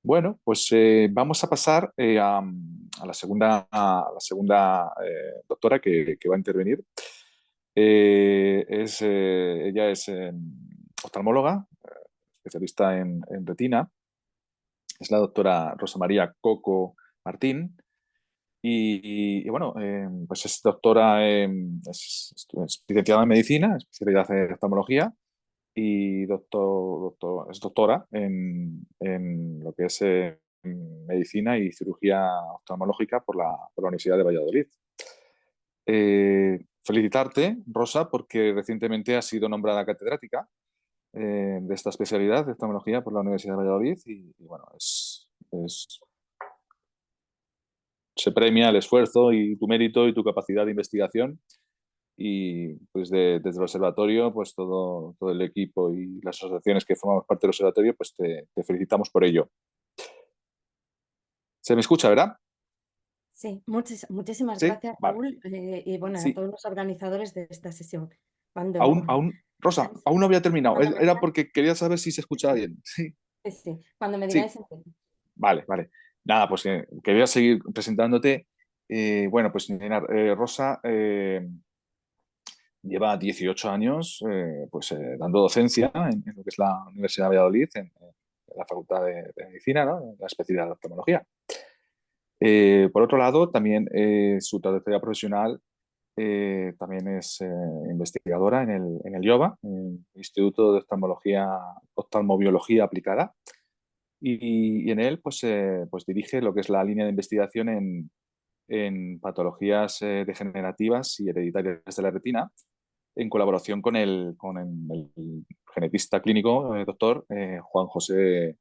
Bueno, pues vamos a pasar a la segunda doctora que va a intervenir. Ella es oftalmóloga, especialista en retina. Es la doctora Rosa María Coco Martín. Y bueno, pues es doctora, es licenciada en medicina, especialidad en oftalmología y es doctora en lo que es medicina y cirugía oftalmológica por la Universidad de Valladolid. Felicitarte, Rosa, porque recientemente has sido nombrada catedrática de esta especialidad de oftalmología por la Universidad de Valladolid y bueno, se premia el esfuerzo y tu mérito y tu capacidad de investigación y pues desde el observatorio, pues todo el equipo y las asociaciones que formamos parte del observatorio, pues te felicitamos por ello. ¿Se me escucha, verdad? Sí, muchísimas Sí, gracias, vale. Raúl, y bueno, a Sí, todos los organizadores de esta sesión. aún, Cuando, aún, Rosa, aún no había terminado. cuando me Era digáis, porque quería saber si se escuchaba bien. Sí, sí, sí, cuando me sí, digáis, empiezo. vale, vale. Nada, pues quería seguir presentándote. Bueno, pues mira, Rosa lleva 18 años pues, dando docencia en lo que es la Universidad de Valladolid, en la Facultad de Medicina, ¿no? En la especialidad de oftalmología. Por otro lado, también su trayectoria profesional también es investigadora en el IOBA, el Instituto de Oftalmobiología Aplicada, y en él pues dirige lo que es la línea de investigación en patologías degenerativas y hereditarias de la retina, en colaboración con el genetista clínico, doctor Juan José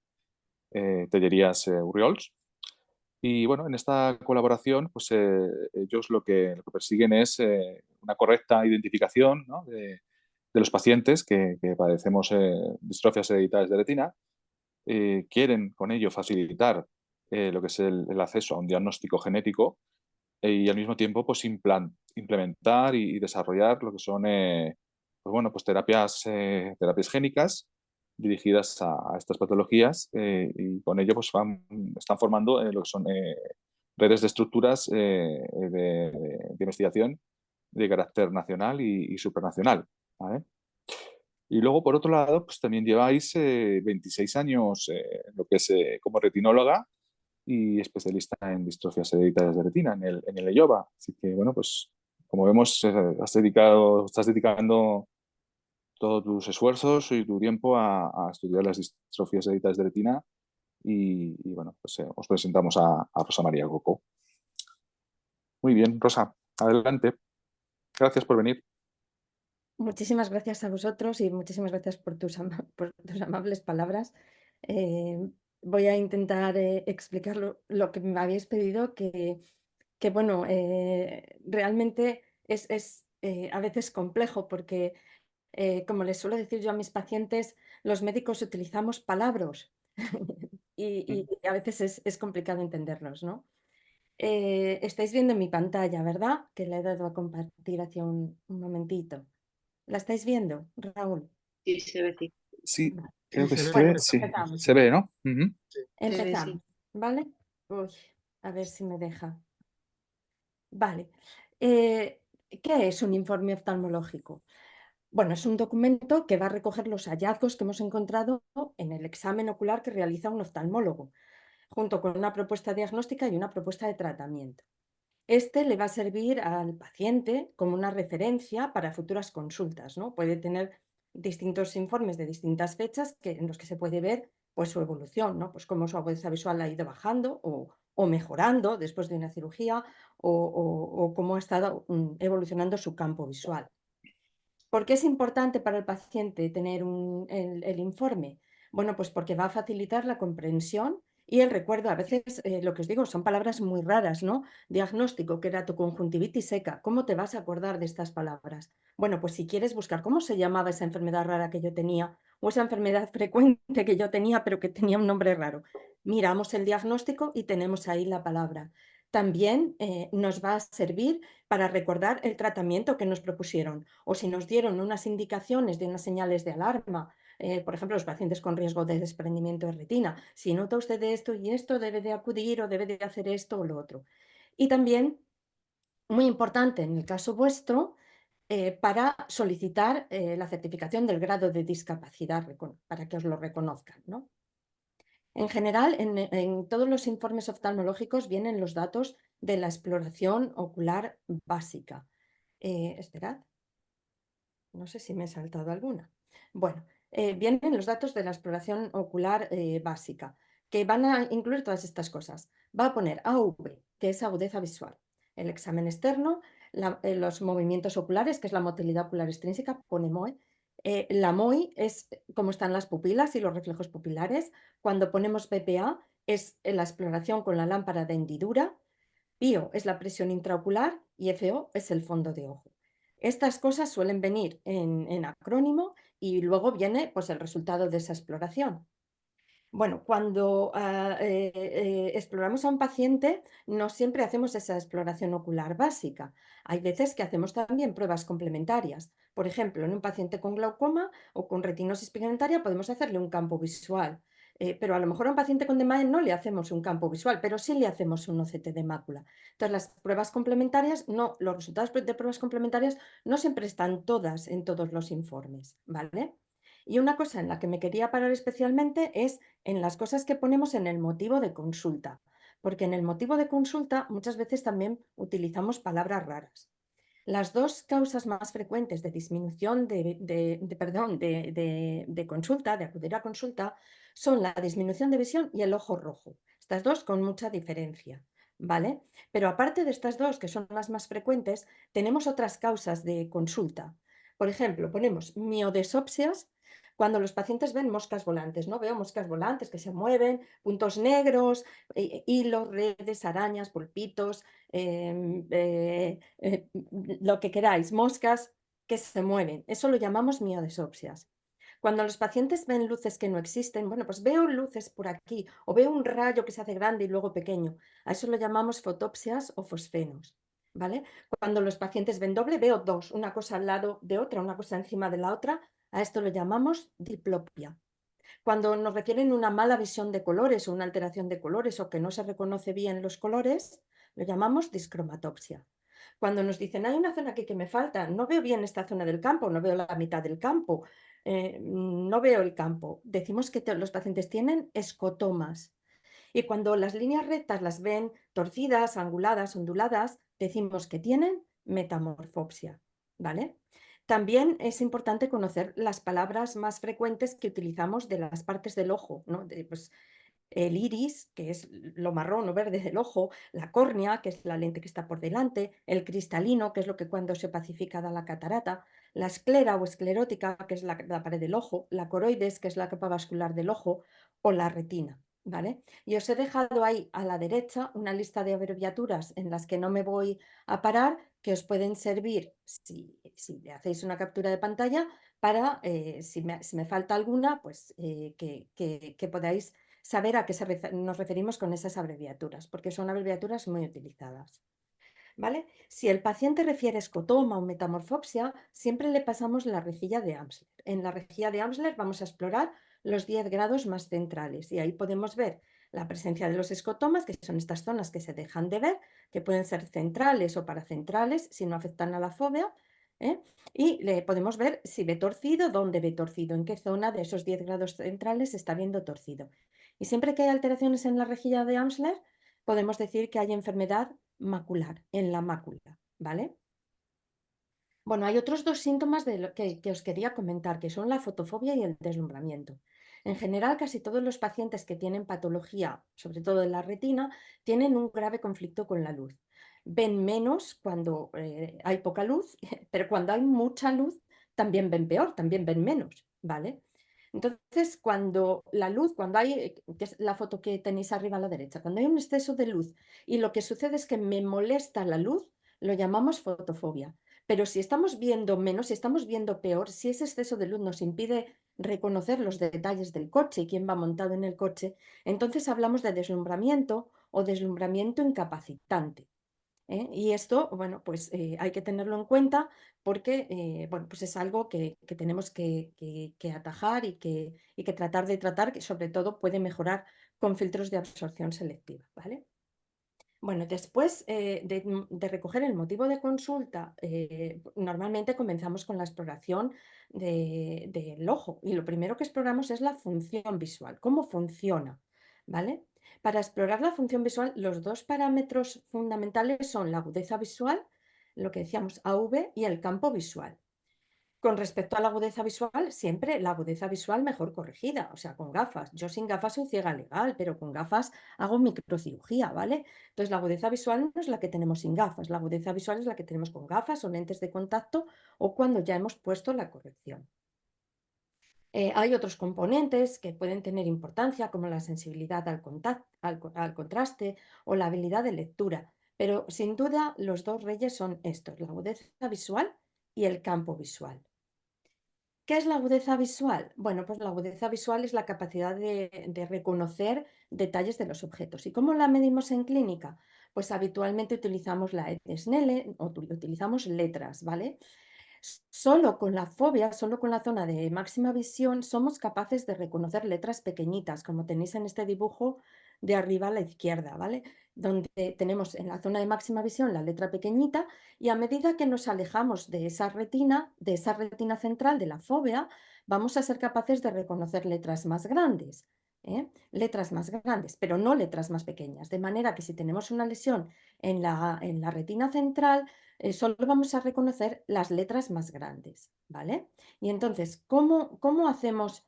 Tellerías Urriols. Y bueno, en esta colaboración, pues ellos lo que persiguen es una correcta identificación, ¿no? de los pacientes que padecemos distrofias hereditarias de retina. Quieren con ello facilitar lo que es el acceso a un diagnóstico genético y al mismo tiempo pues implementar y desarrollar lo que son pues, bueno, pues terapias génicas dirigidas a estas patologías y con ello pues están formando lo que son redes de estructuras de investigación de carácter nacional y supranacional, ¿vale? Y luego, por otro lado, pues también lleváis 26 años en lo que es como retinóloga y especialista en distrofias hereditarias de retina, en el EIOBA. Así que, bueno, pues como vemos, estás dedicando todos tus esfuerzos y tu tiempo a estudiar las distrofias hereditarias de retina y, bueno, pues os presentamos a Rosa María Coco. Muy bien, Rosa, adelante. Gracias por venir. Muchísimas gracias a vosotros y muchísimas gracias por por tus amables palabras. Eh, Voy a intentar explicar lo que me habéis pedido, que bueno, realmente es a veces complejo porque, como les suelo decir yo a mis pacientes, los médicos utilizamos palabras y a veces es complicado entenderlos, ¿no? Estáis viendo mi pantalla, ¿verdad? Que le he dado a compartir hace un momentito. ¿La estáis viendo, Raúl? Sí, se ve, sí. Sí, Vale. creo que Se ve se Bueno, ve, pues sí, empezamos. se ve, ¿no? Ujú. Se ve, sí. Empezamos, ¿vale? Uy, a ver si me deja. Vale. Eh, ¿Qué es un informe oftalmológico? Bueno, es un documento que va a recoger los hallazgos que hemos encontrado en el examen ocular que realiza un oftalmólogo, junto con una propuesta diagnóstica y una propuesta de tratamiento. Este le va a servir al paciente como una referencia para futuras consultas, ¿no? Puede tener distintos informes de distintas fechas en los que se puede ver pues, su evolución, ¿no? Pues cómo su agudeza visual ha ido bajando o mejorando después de una cirugía o cómo ha estado evolucionando su campo visual. ¿Por qué es importante para el paciente tener el informe? Bueno, pues porque va a facilitar la comprensión y el recuerdo. A veces, lo que os digo, son palabras muy raras, ¿no? Diagnóstico, queratoconjuntivitis seca. ¿Cómo te vas a acordar de estas palabras? Bueno, pues si quieres buscar cómo se llamaba esa enfermedad rara que yo tenía o esa enfermedad frecuente que yo tenía, pero que tenía un nombre raro, miramos el diagnóstico y tenemos ahí la palabra. También nos va a servir para recordar el tratamiento que nos propusieron o si nos dieron unas indicaciones de unas señales de alarma, por ejemplo, los pacientes con riesgo de desprendimiento de retina. Si nota usted esto y esto, debe de acudir o debe de hacer esto o lo otro. Y también, muy importante en el caso vuestro, para solicitar la certificación del grado de discapacidad, para que os lo reconozcan, ¿no? En general, en todos los informes oftalmológicos vienen los datos de la exploración ocular básica. Esperad, no sé si me he saltado alguna. Bueno, vienen los datos de la exploración ocular básica, que van a incluir todas estas cosas. Va a poner AV, que es agudeza visual, el examen externo, los movimientos oculares, que es la motilidad ocular extrínseca, pone MOE. La MOI es cómo están las pupilas y los reflejos pupilares. Cuando ponemos PPA es la exploración con la lámpara de hendidura. PIO es la presión intraocular y FO es el fondo de ojo. Estas cosas suelen venir en acrónimo y luego viene pues, el resultado de esa exploración. Bueno, cuando exploramos a un paciente, no siempre hacemos esa exploración ocular básica. Hay veces que hacemos también pruebas complementarias. Por ejemplo, en un paciente con glaucoma o con retinosis pigmentaria podemos hacerle un campo visual. Pero a lo mejor a un paciente con DMAE no le hacemos un campo visual, pero sí le hacemos un OCT de mácula. Entonces, las pruebas complementarias, no, los resultados de pruebas complementarias no siempre están todas en todos los informes, ¿vale? Y una cosa en la que me quería parar especialmente es en las cosas que ponemos en el motivo de consulta, porque en el motivo de consulta muchas veces también utilizamos palabras raras. Las dos causas más frecuentes de disminución de consulta, de acudir a consulta, son la disminución de visión y el ojo rojo. Estas dos con mucha diferencia, ¿vale? Pero aparte de estas dos, que son las más frecuentes, tenemos otras causas de consulta. Por ejemplo, ponemos miodesopsias cuando los pacientes ven moscas volantes, ¿no? Veo moscas volantes que se mueven, puntos negros, hilos, redes, arañas, pulpitos, lo que queráis, moscas que se mueven. Eso lo llamamos miodesopsias. Cuando los pacientes ven luces que no existen, bueno, pues veo luces por aquí o veo un rayo que se hace grande y luego pequeño. A eso lo llamamos fotopsias o fosfenos, ¿vale? Cuando los pacientes ven doble, veo dos, una cosa al lado de otra, una cosa encima de la otra. A esto lo llamamos diplopia. Cuando nos refieren a una mala visión de colores o una alteración de colores o que no se reconoce bien los colores, lo llamamos discromatopsia. Cuando nos dicen, hay una zona aquí que me falta, no veo bien esta zona del campo, no veo la mitad del campo, no veo el campo, decimos que los pacientes tienen escotomas. Y cuando las líneas rectas las ven torcidas, anguladas, onduladas, decimos que tienen metamorfopsia, ¿vale? También es importante conocer las palabras más frecuentes que utilizamos de las partes del ojo, ¿no? Pues, el iris, que es lo marrón o verde del ojo, la córnea, que es la lente que está por delante, el cristalino, que es lo que cuando se pacifica da la catarata, la esclera o esclerótica, que es la pared del ojo, la coroides, que es la capa vascular del ojo, o la retina, ¿vale? Y os he dejado ahí a la derecha una lista de abreviaturas en las que no me voy a parar, que os pueden servir si le hacéis una captura de pantalla para, si me falta alguna, pues que podáis saber a qué nos referimos con esas abreviaturas, porque son abreviaturas muy utilizadas. ¿Vale? Si el paciente refiere escotoma o metamorfopsia, siempre le pasamos la rejilla de Amsler. En la rejilla de Amsler vamos a explorar los 10 grados más centrales y ahí podemos ver la presencia de los escotomas, que son estas zonas que se dejan de ver, que pueden ser centrales o paracentrales si no afectan a la fóvea. Y le podemos ver si ve torcido, dónde ve torcido, en qué zona de esos 10 grados centrales se está viendo torcido. Y siempre que hay alteraciones en la rejilla de Amsler, podemos decir que hay enfermedad macular, en la mácula, ¿vale? Bueno, hay otros dos síntomas que os quería comentar, que son la fotofobia y el deslumbramiento. En general, casi todos los pacientes que tienen patología, sobre todo en la retina, tienen un grave conflicto con la luz. Ven menos cuando hay poca luz, pero cuando hay mucha luz también ven peor, también ven menos, ¿vale? Entonces, cuando la luz, cuando hay, que es la foto que tenéis arriba a la derecha, cuando hay un exceso de luz y lo que sucede es que me molesta la luz, lo llamamos fotofobia. Pero si estamos viendo menos, si estamos viendo peor, si ese exceso de luz nos impide reconocer los detalles del coche y quién va montado en el coche, entonces hablamos de deslumbramiento o deslumbramiento incapacitante. Y esto, bueno, pues hay que tenerlo en cuenta porque, bueno, pues es algo que tenemos que atajar y que tratar de tratar, que sobre todo puede mejorar con filtros de absorción selectiva, ¿vale? Bueno, después de recoger el motivo de consulta, normalmente comenzamos con la exploración del ojo y lo primero que exploramos es la función visual, cómo funciona, ¿vale? Para explorar la función visual, los dos parámetros fundamentales son la agudeza visual, lo que decíamos AV, y el campo visual. Con respecto a la agudeza visual, siempre la agudeza visual mejor corregida, o sea, con gafas. Yo sin gafas soy ciega legal, pero con gafas hago microcirugía, ¿vale? Entonces, la agudeza visual no es la que tenemos sin gafas, la agudeza visual es la que tenemos con gafas o lentes de contacto o cuando ya hemos puesto la corrección. Hay otros componentes que pueden tener importancia, como la sensibilidad al contraste o la habilidad de lectura, pero sin duda los dos reyes son estos, la agudeza visual y el campo visual. ¿Qué es la agudeza visual? Bueno, pues la agudeza visual es la capacidad de reconocer detalles de los objetos. ¿Y cómo la medimos en clínica? Pues habitualmente utilizamos la E de Snellen o utilizamos letras, ¿vale? Solo con la fobia, solo con la zona de máxima visión, somos capaces de reconocer letras pequeñitas, como tenéis en este dibujo de arriba a la izquierda, ¿vale? Donde tenemos en la zona de máxima visión la letra pequeñita y a medida que nos alejamos de esa retina central de la fóvea, vamos a ser capaces de reconocer letras más grandes. Letras más grandes, pero no letras más pequeñas. De manera que si tenemos una lesión en la retina central, solo vamos a reconocer las letras más grandes, ¿vale? Y entonces, ¿cómo hacemos,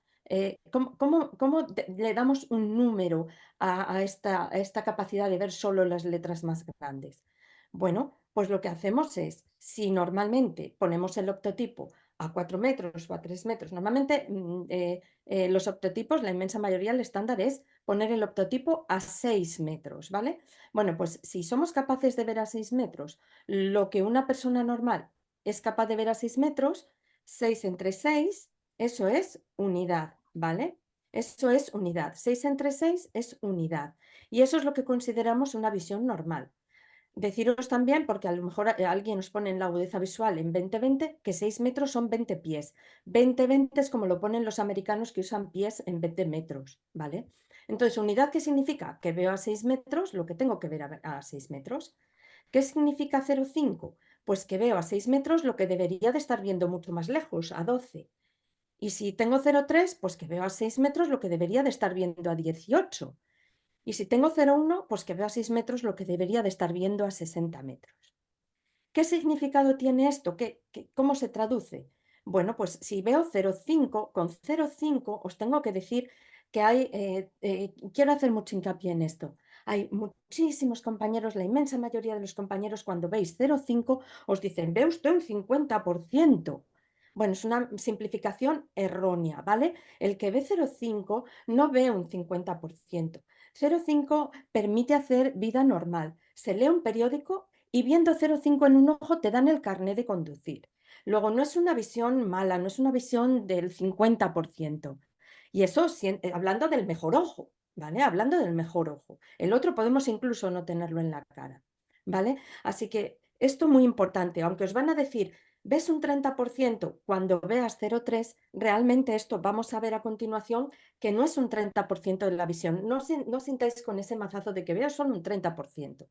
cómo le damos un número a esta capacidad de ver solo las letras más grandes? Bueno, pues lo que hacemos es, si normalmente ponemos el optotipo a 4 metros o a 3 metros, normalmente los optotipos, la inmensa mayoría, el estándar es poner el optotipo a 6 metros, ¿vale? Bueno, pues si somos capaces de ver a 6 metros, lo que una persona normal es capaz de ver a 6 metros, 6 entre 6, eso es unidad, ¿vale? Eso es unidad. 6 entre 6 es unidad. Y eso es lo que consideramos una visión normal. Deciros también, porque a lo mejor alguien nos pone en la agudeza visual en 20-20, que 6 metros son 20 pies. 20-20 es como lo ponen los americanos que usan pies en 20 metros, ¿vale? Entonces, unidad, ¿qué significa? Que veo a 6 metros lo que tengo que ver a 6 metros. ¿Qué significa 0,5? Pues que veo a 6 metros lo que debería de estar viendo mucho más lejos, a 12. Y si tengo 0,3, pues que veo a 6 metros lo que debería de estar viendo a 18. Y si tengo 0,1, pues que veo a 6 metros lo que debería de estar viendo a 60 metros. ¿Qué significado tiene esto? ¿Cómo se traduce? Bueno, pues si veo 0,5, con 0,5 os tengo que decir que quiero hacer mucho hincapié en esto. Hay muchísimos compañeros, la inmensa mayoría de los compañeros, cuando veis 0,5 os dicen, ve usted un 50%. Bueno, es una simplificación errónea, ¿vale? El que ve 0,5 no ve un 50%. 0,5 permite hacer vida normal. Se lee un periódico y viendo 0,5 en un ojo te dan el carné de conducir. Luego, no es una visión mala, no es una visión del 50%. Y eso hablando del mejor ojo, ¿vale? Hablando del mejor ojo. El otro podemos incluso no tenerlo en la cara, ¿vale? Así que esto muy importante, aunque os van a decir, ves un 30% cuando veas 0,3, realmente esto vamos a ver a continuación que no es un 30% de la visión. No sintáis con ese mazazo de que veo solo un 30%.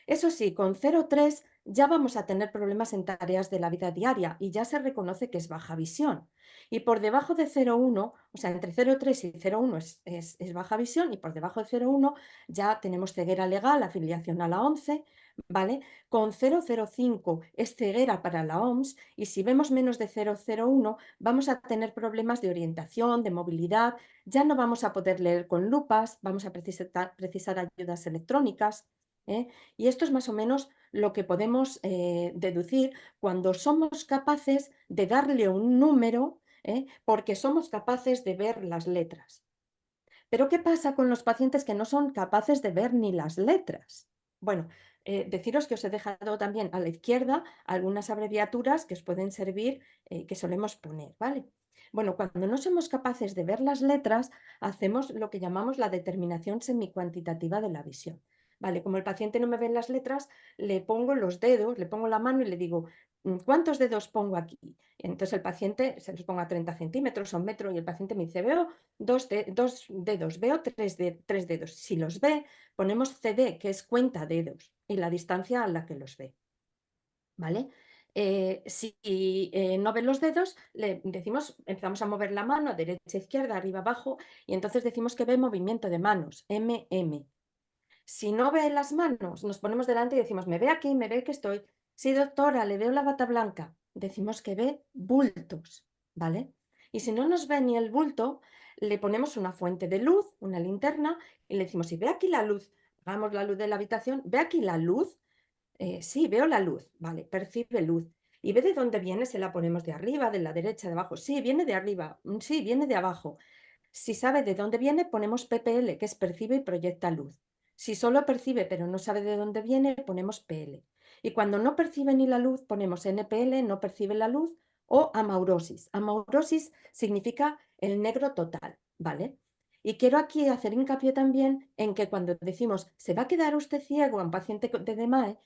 Eso sí, con 0,3 ya vamos a tener problemas en tareas de la vida diaria y ya se reconoce que es baja visión. Y por debajo de 0,1, o sea, entre 0,3 y 0,1 es baja visión y por debajo de 0,1 ya tenemos ceguera legal, afiliación a la OMCE, ¿vale? Con 0,05 es ceguera para la OMS y si vemos menos de 0,01 vamos a tener problemas de orientación, de movilidad, ya no vamos a poder leer con lupas, vamos a precisar ayudas electrónicas. Y esto es más o menos lo que podemos deducir cuando somos capaces de darle un número, porque somos capaces de ver las letras. Pero ¿qué pasa con los pacientes que no son capaces de ver ni las letras? Bueno, deciros que os he dejado también a la izquierda algunas abreviaturas que os pueden servir, que solemos poner, ¿vale? Bueno, cuando no somos capaces de ver las letras, hacemos lo que llamamos la determinación semicuantitativa de la visión. Vale, como el paciente no me ve las letras, le pongo los dedos, le pongo la mano y le digo, ¿cuántos dedos pongo aquí? Entonces el paciente se los ponga 30 centímetros o un metro y el paciente me dice, veo dos dedos, veo tres dedos. Si los ve, ponemos CD, que es cuenta dedos, y la distancia a la que los ve. ¿Vale? Si no ven los dedos, le decimos, empezamos a mover la mano derecha, izquierda, arriba, abajo, y entonces decimos que ve movimiento de manos, MM. Si no ve las manos, nos ponemos delante y decimos, me ve aquí, me ve que estoy. Sí, doctora, le veo la bata blanca. Decimos que ve bultos, ¿vale? Y si no nos ve ni el bulto, le ponemos una fuente de luz, una linterna, y le decimos, si ve aquí la luz, hagamos la luz de la habitación, ve aquí la luz. Sí, veo la luz, vale, percibe luz. ¿Y ve de dónde viene? Se la ponemos de arriba, de la derecha, de abajo. Sí, viene de arriba, sí, viene de abajo. Si sabe de dónde viene, ponemos PPL, que es percibe y proyecta luz. Si solo percibe pero no sabe de dónde viene, ponemos PL. Y cuando no percibe ni la luz, ponemos NPL, no percibe la luz, o amaurosis. Amaurosis significa el negro total, ¿vale? Y quiero aquí hacer hincapié también en que cuando decimos se va a quedar usted ciego a un paciente de DMAE,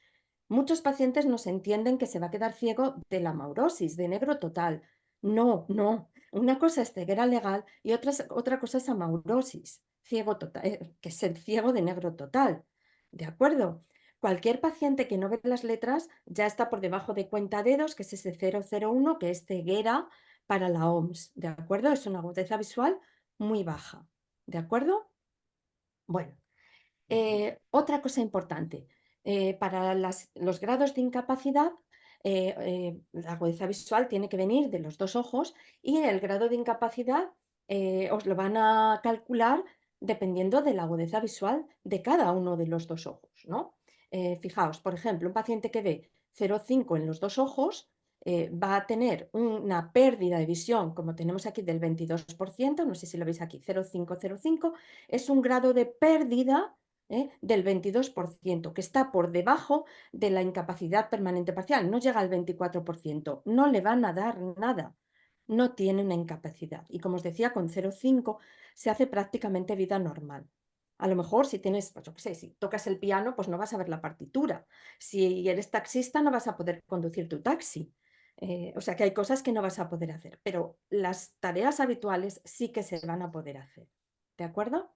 muchos pacientes nos entienden que se va a quedar ciego de la amaurosis, de negro total. No, no. Una cosa es ceguera legal y otra cosa es amaurosis, ciego total, que es el ciego de negro total. ¿De acuerdo? Cualquier paciente que no ve las letras ya está por debajo de cuenta dedos, que es ese 001, que es ceguera para la OMS. ¿De acuerdo? Es una agudeza visual muy baja. ¿De acuerdo? Bueno. Otra cosa importante, para los grados de incapacidad, la agudeza visual tiene que venir de los dos ojos y el grado de incapacidad os lo van a calcular dependiendo de la agudeza visual de cada uno de los dos ojos, ¿no? Fijaos, por ejemplo, un paciente que ve 0,5 en los dos ojos va a tener una pérdida de visión, como tenemos aquí, del 22%, no sé si lo veis aquí, 0,505, es un grado de pérdida del 22%, que está por debajo de la incapacidad permanente parcial, no llega al 24%, no le van a dar nada, no tiene una incapacidad. Y como os decía, con 0,5 se hace prácticamente vida normal. A lo mejor si tienes, pues yo qué sé, si tocas el piano, pues no vas a ver la partitura. Si eres taxista, no vas a poder conducir tu taxi. O sea que hay cosas que no vas a poder hacer, pero las tareas habituales sí que se van a poder hacer. ¿De acuerdo?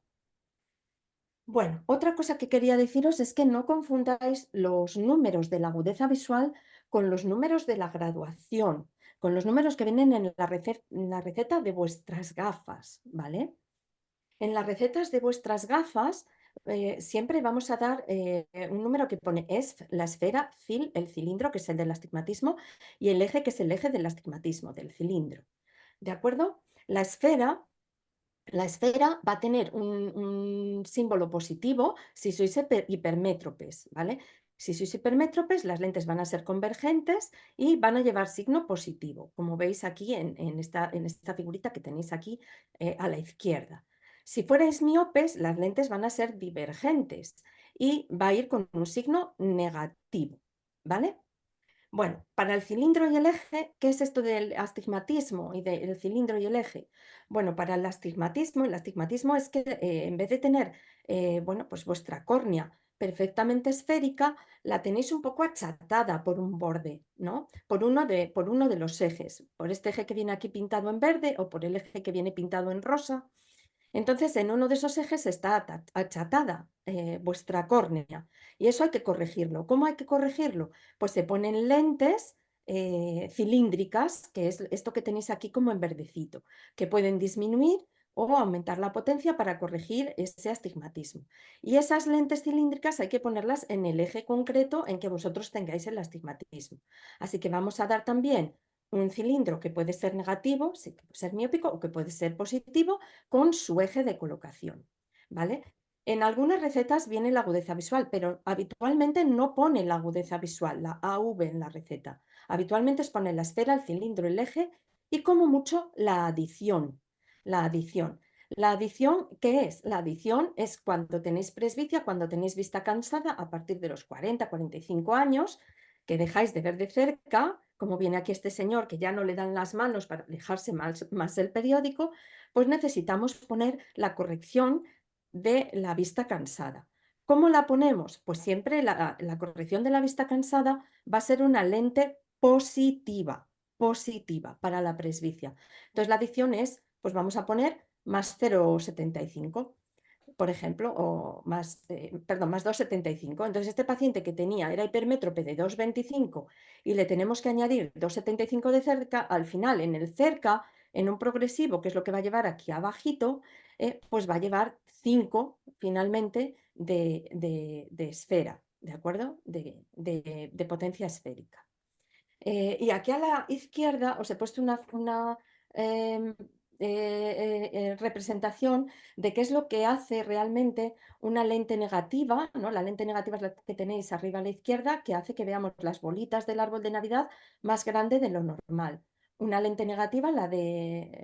Bueno, otra cosa que quería deciros es que no confundáis los números de la agudeza visual con los números de la graduación, con los números que vienen en la receta de vuestras gafas, ¿vale? En las recetas de vuestras gafas siempre vamos a dar un número que pone ESF, la esfera, CIL, el cilindro, que es el del astigmatismo, y el eje, que es el eje del astigmatismo, del cilindro. ¿De acuerdo? La esfera va a tener un símbolo positivo si sois hipermétropes, ¿vale? Si sois hipermétropes, las lentes van a ser convergentes y van a llevar signo positivo, como veis aquí en esta figurita que tenéis aquí a la izquierda. Si fuerais miopes, las lentes van a ser divergentes y va a ir con un signo negativo, ¿vale? Bueno, para el cilindro y el eje, ¿qué es esto del astigmatismo y del cilindro y el eje? Bueno, para el astigmatismo es que en vez de tener, bueno, pues vuestra córnea perfectamente esférica, la tenéis un poco achatada por un borde, ¿no? Por uno de los ejes, por este eje que viene aquí pintado en verde o por el eje que viene pintado en rosa. Entonces, en uno de esos ejes está achatada vuestra córnea y eso hay que corregirlo. ¿Cómo hay que corregirlo? Pues se ponen lentes cilíndricas, que es esto que tenéis aquí como en verdecito, que pueden disminuir o aumentar la potencia para corregir ese astigmatismo. Y esas lentes cilíndricas hay que ponerlas en el eje concreto en que vosotros tengáis el astigmatismo. Así que vamos a dar también un cilindro que puede ser negativo, sí, que puede ser miópico o que puede ser positivo, con su eje de colocación, ¿vale? En algunas recetas viene la agudeza visual, pero habitualmente no pone la agudeza visual, la AV en la receta. Habitualmente os pone la esfera, el cilindro, el eje y como mucho la adición. La adición. ¿La adición qué es? La adición es cuando tenéis presbicia, cuando tenéis vista cansada a partir de los 40, 45 años, que dejáis de ver de cerca, como viene aquí este señor que ya no le dan las manos para alejarse más el periódico, pues necesitamos poner la corrección de la vista cansada. ¿Cómo la ponemos? Pues siempre la corrección de la vista cansada va a ser una lente positiva, positiva para la presbicia. Entonces la adición es, pues vamos a poner más 0,75, por ejemplo, o más, perdón, más 2,75. Entonces este paciente que era hipermétrope de 2,25 y le tenemos que añadir 2,75 de cerca, al final en el cerca, en un progresivo, que es lo que va a llevar aquí abajito, pues va a llevar 5 finalmente de esfera, ¿de acuerdo? De potencia esférica. Y aquí a la izquierda os he puesto una em, representación de qué es lo que hace realmente una lente negativa, ¿no? La lente negativa es la que tenéis arriba a la izquierda, que hace que veamos las bolitas del árbol de Navidad más grande de lo normal. Una lente negativa,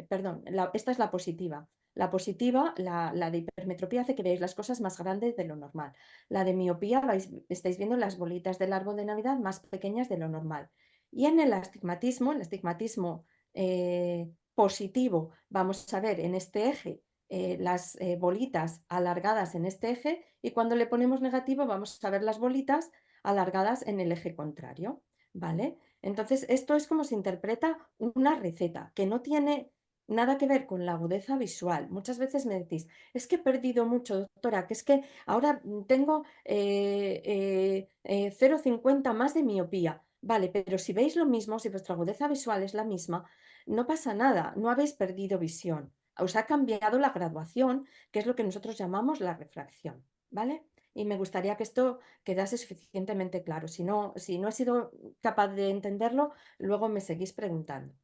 perdón, esta es la positiva. La positiva, la de hipermetropía, hace que veáis las cosas más grandes de lo normal. La de miopía, estáis viendo las bolitas del árbol de Navidad más pequeñas de lo normal. Y en el astigmatismo positivo, vamos a ver en este eje las bolitas alargadas en este eje, y cuando le ponemos negativo vamos a ver las bolitas alargadas en el eje contrario, ¿vale? Entonces esto es como se interpreta una receta que no tiene nada que ver con la agudeza visual. Muchas veces me decís, es que he perdido mucho, doctora, que es que ahora tengo 0,50 más de miopía. Vale, pero si veis lo mismo, si vuestra agudeza visual es la misma, no pasa nada, no habéis perdido visión. Os ha cambiado la graduación, que es lo que nosotros llamamos la refracción, ¿vale? Y me gustaría que esto quedase suficientemente claro. Si no he sido capaz de entenderlo, luego me seguís preguntando.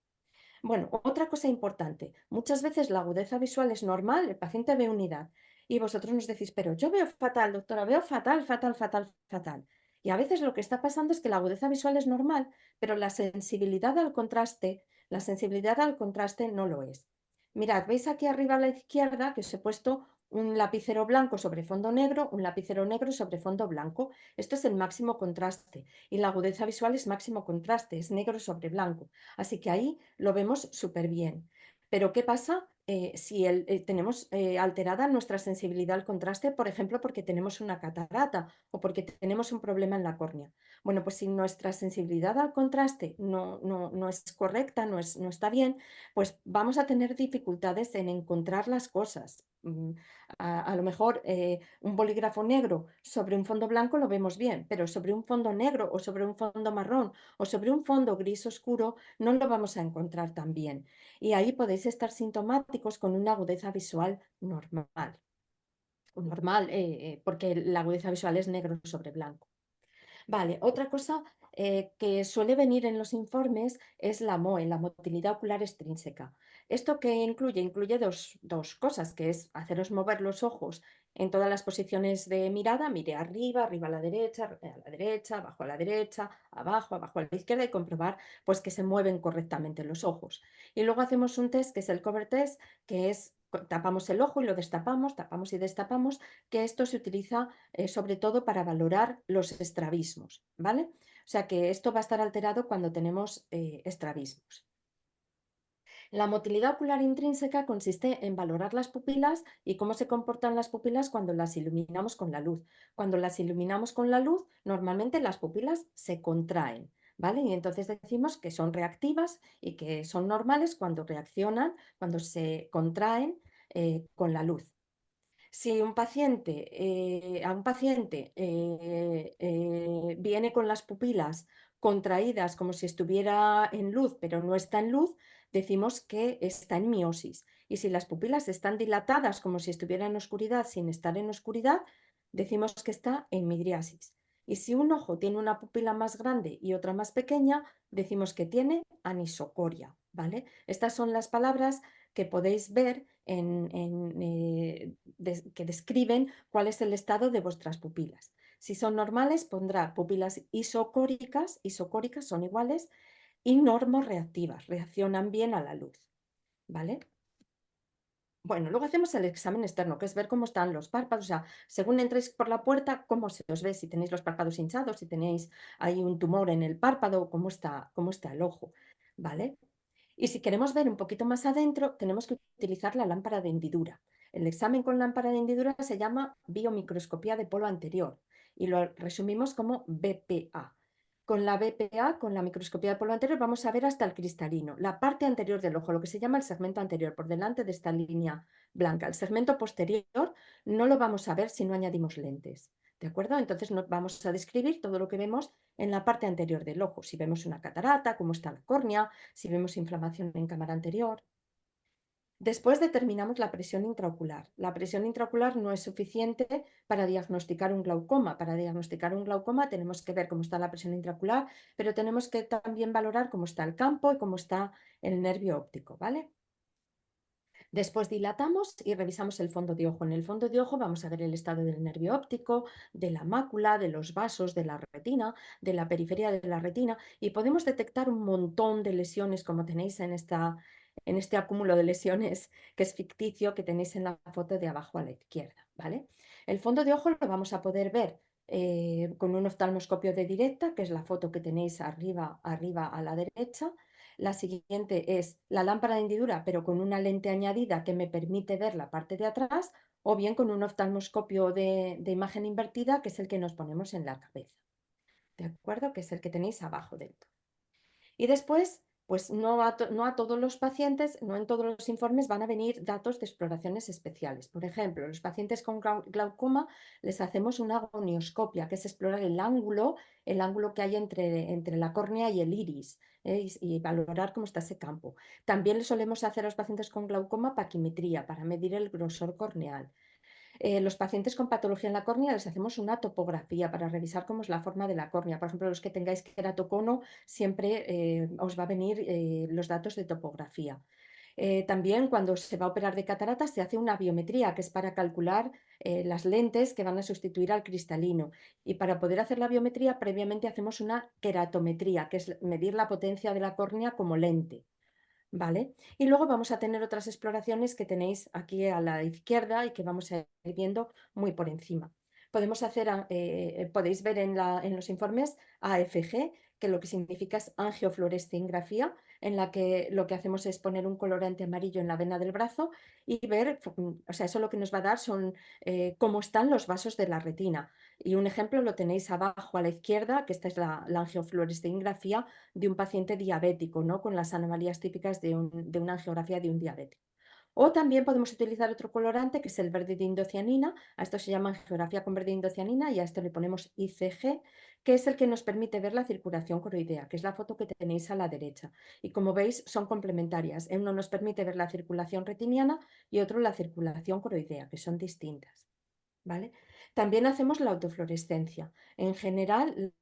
Bueno, otra cosa importante, muchas veces la agudeza visual es normal, el paciente ve unidad y vosotros nos decís, pero yo veo fatal, doctora, veo fatal, fatal, fatal, fatal. Y a veces lo que está pasando es que la agudeza visual es normal, pero la sensibilidad al contraste no lo es. Mirad, veis aquí arriba a la izquierda que os he puesto un lapicero blanco sobre fondo negro, un lapicero negro sobre fondo blanco. Esto es el máximo contraste y la agudeza visual es máximo contraste, es negro sobre blanco. Así que ahí lo vemos súper bien. Pero ¿qué pasa si tenemos alterada nuestra sensibilidad al contraste, por ejemplo, porque tenemos una catarata o porque tenemos un problema en la córnea? Bueno, pues si nuestra sensibilidad al contraste no es correcta, no está bien, pues vamos a tener dificultades en encontrar las cosas. A lo mejor un bolígrafo negro sobre un fondo blanco lo vemos bien, pero sobre un fondo negro o sobre un fondo marrón o sobre un fondo gris oscuro no lo vamos a encontrar tan bien. Y ahí podéis estar sintomáticos con una agudeza visual normal. Normal, porque la agudeza visual es negro sobre blanco. Vale, otra cosa que suele venir en los informes es la MOE, la motilidad ocular extrínseca. ¿Esto qué incluye? Incluye dos cosas, que es haceros mover los ojos en todas las posiciones de mirada, mire arriba, arriba a la derecha, abajo a la derecha, abajo, abajo a la izquierda, y comprobar pues, que se mueven correctamente los ojos. Y luego hacemos un test que es el cover test, que es tapamos el ojo y lo destapamos, tapamos y destapamos, que esto se utiliza sobre todo para valorar los estrabismos, ¿vale? O sea que esto va a estar alterado cuando tenemos estrabismos. La motilidad ocular intrínseca consiste en valorar las pupilas y cómo se comportan las pupilas cuando las iluminamos con la luz. Cuando las iluminamos con la luz, normalmente las pupilas se contraen, ¿vale? Y entonces decimos que son reactivas y que son normales cuando reaccionan, cuando se contraen con la luz. Si a un paciente viene con las pupilas contraídas como si estuviera en luz, pero no está en luz, decimos que está en miosis. Y si las pupilas están dilatadas como si estuviera en oscuridad sin estar en oscuridad, decimos que está en midriasis. Y si un ojo tiene una pupila más grande y otra más pequeña, decimos que tiene anisocoria, ¿vale? Estas son las palabras que podéis ver que describen cuál es el estado de vuestras pupilas. Si son normales, pondrá pupilas isocóricas son iguales, y normorreactivas, reaccionan bien a la luz, ¿vale? Bueno, luego hacemos el examen externo, que es ver cómo están los párpados, o sea, según entréis por la puerta, cómo se os ve, si tenéis los párpados hinchados, si tenéis ahí un tumor en el párpado, cómo está el ojo, ¿vale? Y si queremos ver un poquito más adentro, tenemos que utilizar la lámpara de hendidura. El examen con lámpara de hendidura se llama biomicroscopía de polo anterior y lo resumimos como BPA. Con la BPA, con la microscopía de polo anterior, vamos a ver hasta el cristalino, la parte anterior del ojo, lo que se llama el segmento anterior, por delante de esta línea blanca. El segmento posterior no lo vamos a ver si no añadimos lentes, ¿de acuerdo? Entonces vamos a describir todo lo que vemos en la parte anterior del ojo, si vemos una catarata, cómo está la córnea, si vemos inflamación en cámara anterior. Después determinamos la presión intraocular. La presión intraocular no es suficiente para diagnosticar un glaucoma. Para diagnosticar un glaucoma tenemos que ver cómo está la presión intraocular, pero tenemos que también valorar cómo está el campo y cómo está el nervio óptico, ¿vale? Después dilatamos y revisamos el fondo de ojo. En el fondo de ojo vamos a ver el estado del nervio óptico, de la mácula, de los vasos, de la retina, de la periferia de la retina y podemos detectar un montón de lesiones como tenéis en este acúmulo de lesiones que es ficticio que tenéis en la foto de abajo a la izquierda, ¿vale? El fondo de ojo lo vamos a poder ver con un oftalmoscopio de directa, que es la foto que tenéis arriba a la derecha. La siguiente es la lámpara de hendidura, pero con una lente añadida que me permite ver la parte de atrás, o bien con un oftalmoscopio de imagen invertida, que es el que nos ponemos en la cabeza, ¿de acuerdo? Que es el que tenéis abajo del todo. Y después, pues no a todos los pacientes, no en todos los informes van a venir datos de exploraciones especiales. Por ejemplo, los pacientes con glaucoma les hacemos una gonioscopia, que es explorar el ángulo que hay entre la córnea y el iris, y valorar cómo está ese campo. También le solemos hacer a los pacientes con glaucoma paquimetría para medir el grosor corneal. Los pacientes con patología en la córnea les hacemos una topografía para revisar cómo es la forma de la córnea. Por ejemplo, los que tengáis queratocono, siempre os va a venir los datos de topografía. También cuando se va a operar de cataratas se hace una biometría, que es para calcular las lentes que van a sustituir al cristalino. Y para poder hacer la biometría, previamente hacemos una queratometría, que es medir la potencia de la córnea como lente. ¿Vale? Y luego vamos a tener otras exploraciones que tenéis aquí a la izquierda y que vamos a ir viendo muy por encima. Podéis ver en los informes AFG, que lo que significa es angiofluorescein-grafía, en la que lo que hacemos es poner un colorante amarillo en la vena del brazo y ver, o sea, eso lo que nos va a dar son cómo están los vasos de la retina. Y un ejemplo lo tenéis abajo a la izquierda, que esta es la angiofluorescein-grafía de un paciente diabético, ¿no? Con las anomalías típicas de una angiografía de un diabético. O también podemos utilizar otro colorante que es el verde de indocianina. A esto se llama angiografía con verde de indocianina y a esto le ponemos ICG, que es el que nos permite ver la circulación coroidea, que es la foto que tenéis a la derecha. Y como veis, son complementarias. Uno nos permite ver la circulación retiniana y otro la circulación coroidea, que son distintas. ¿Vale? También hacemos la autofluorescencia. En general,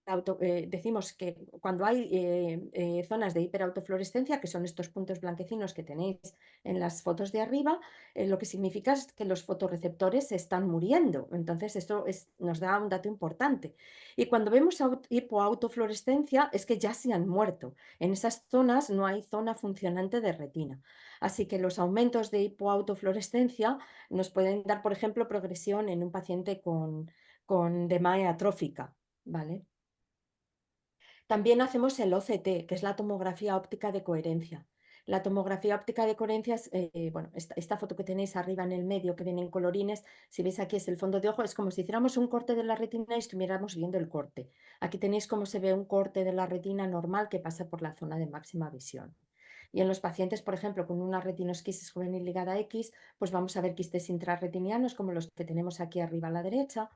decimos que cuando hay zonas de hiperautofluorescencia, que son estos puntos blanquecinos que tenéis en las fotos de arriba, lo que significa es que los fotorreceptores se están muriendo. Entonces, esto nos da un dato importante. Y cuando vemos hipoautofluorescencia, es que ya se han muerto. En esas zonas no hay zona funcionante de retina. Así que los aumentos de hipoautofluorescencia nos pueden dar, por ejemplo, progresión en un paciente con DMAE atrófica, ¿vale? También hacemos el OCT, que es la tomografía óptica de coherencia. La tomografía óptica de coherencia es, bueno, esta foto que tenéis arriba en el medio, que viene en colorines, si veis aquí es el fondo de ojo, es como si hiciéramos un corte de la retina y estuviéramos viendo el corte. Aquí tenéis cómo se ve un corte de la retina normal que pasa por la zona de máxima visión. Y en los pacientes, por ejemplo, con una retinosquisis juvenil ligada a X, pues vamos a ver quistes intrarretinianos como los que tenemos aquí arriba a la derecha.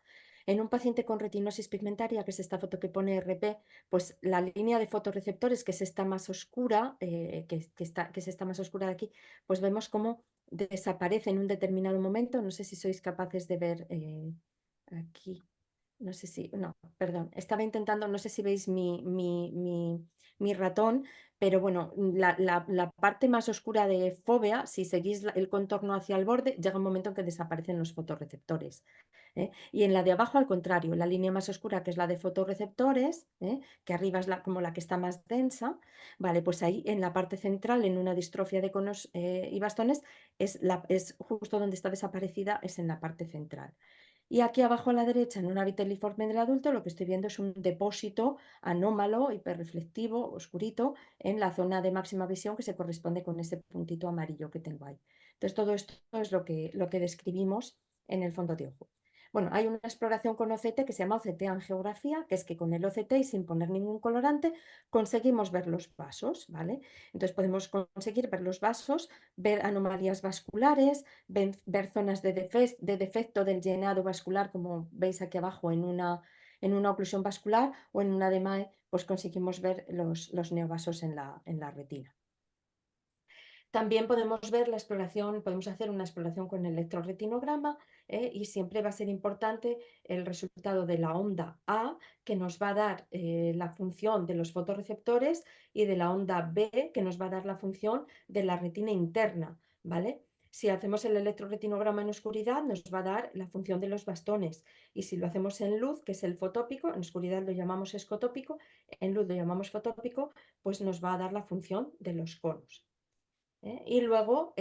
En un paciente con retinosis pigmentaria, que es esta foto que pone RP, pues la línea de fotorreceptores, que es esta más oscura, que es esta más oscura de aquí, pues vemos cómo desaparece en un determinado momento. No sé si sois capaces de ver aquí. No sé si, no, perdón, estaba intentando, no sé si veis mi ratón, pero bueno, la parte más oscura de fóvea, si seguís el contorno hacia el borde, llega un momento en que desaparecen los fotorreceptores. Y en la de abajo, al contrario, la línea más oscura, que es la de fotorreceptores, que arriba es como la que está más densa, vale, pues ahí en la parte central, en una distrofia de conos y bastones, es justo donde está desaparecida, es en la parte central. Y aquí abajo a la derecha, en una viteliforme del adulto, lo que estoy viendo es un depósito anómalo, hiperreflectivo, oscurito, en la zona de máxima visión que se corresponde con ese puntito amarillo que tengo ahí. Entonces, todo esto es lo que describimos en el fondo de ojo. Bueno, hay una exploración con OCT que se llama OCT en geografía, que es que con el OCT y sin poner ningún colorante conseguimos ver los vasos, ¿vale? Entonces podemos conseguir ver los vasos, ver anomalías vasculares, ver zonas de defecto del llenado vascular, como veis aquí abajo en una oclusión vascular o en una DMAE, pues conseguimos ver los neovasos en la retina. También podemos ver la exploración, podemos hacer una exploración con electroretinograma y siempre va a ser importante el resultado de la onda A, que nos va a dar la función de los fotorreceptores, y de la onda B, que nos va a dar la función de la retina interna, ¿vale? Si hacemos el electroretinograma en oscuridad, nos va a dar la función de los bastones, y si lo hacemos en luz, que es el fotópico, en oscuridad lo llamamos escotópico, en luz lo llamamos fotópico, pues nos va a dar la función de los conos. Y luego,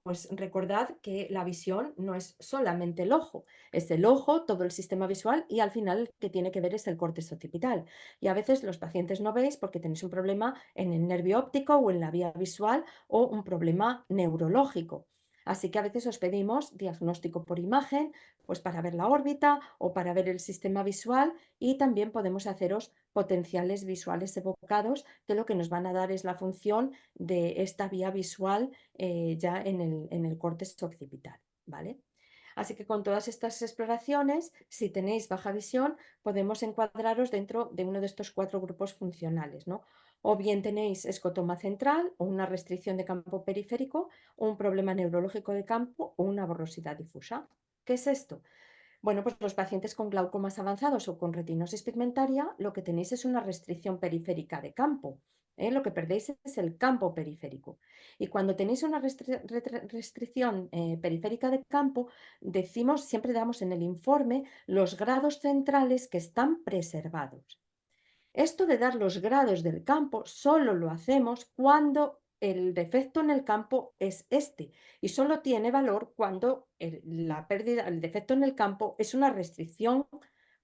pues recordad que la visión no es solamente el ojo, es el ojo, todo el sistema visual, y al final el que tiene que ver es el córtex occipital. Y a veces los pacientes no veis porque tenéis un problema en el nervio óptico o en la vía visual o un problema neurológico. Así que a veces os pedimos diagnóstico por imagen, pues para ver la órbita o para ver el sistema visual, y también podemos haceros potenciales visuales evocados, que lo que nos van a dar es la función de esta vía visual ya en el córtex occipital, ¿vale? Así que con todas estas exploraciones, si tenéis baja visión, podemos encuadraros dentro de uno de estos 4 grupos funcionales, ¿no? O bien tenéis escotoma central, o una restricción de campo periférico, o un problema neurológico de campo, o una borrosidad difusa. ¿Qué es esto? Bueno, pues los pacientes con glaucomas avanzados o con retinosis pigmentaria, lo que tenéis es una restricción periférica de campo. Lo que perdéis es el campo periférico. Y cuando tenéis una restricción periférica de campo, decimos, siempre damos en el informe los grados centrales que están preservados. Esto de dar los grados del campo solo lo hacemos cuando el defecto en el campo es este, y solo tiene valor cuando la pérdida, el defecto en el campo es una restricción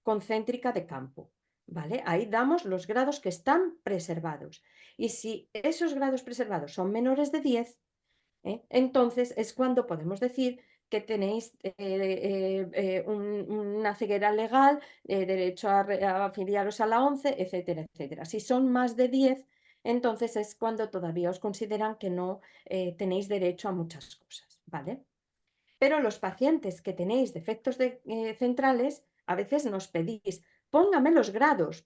concéntrica de campo, ¿vale? Ahí damos los grados que están preservados. Y si esos grados preservados son menores de 10, entonces es cuando podemos decir que tenéis una ceguera legal, derecho a afiliaros a la ONCE, etcétera, etcétera. Si son más de 10, entonces es cuando todavía os consideran que no tenéis derecho a muchas cosas, ¿vale? Pero los pacientes que tenéis defectos centrales, a veces nos pedís, póngame los grados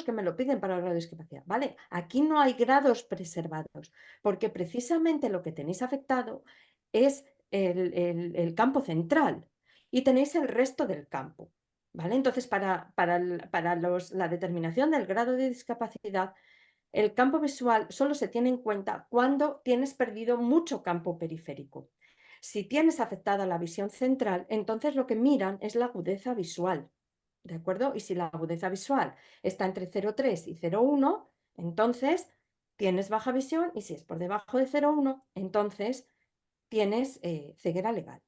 que me lo piden para la discapacidad, ¿vale? Aquí no hay grados preservados, porque precisamente lo que tenéis afectado es el campo central y tenéis el resto del campo, ¿vale? Entonces, para la determinación del grado de discapacidad, el campo visual solo se tiene en cuenta cuando tienes perdido mucho campo periférico. Si tienes afectada la visión central, entonces lo que miran es la agudeza visual, ¿de acuerdo? Y si la agudeza visual está entre 0,3 y 0,1, entonces tienes baja visión, y si es por debajo de 0,1, entonces tienes ceguera legal,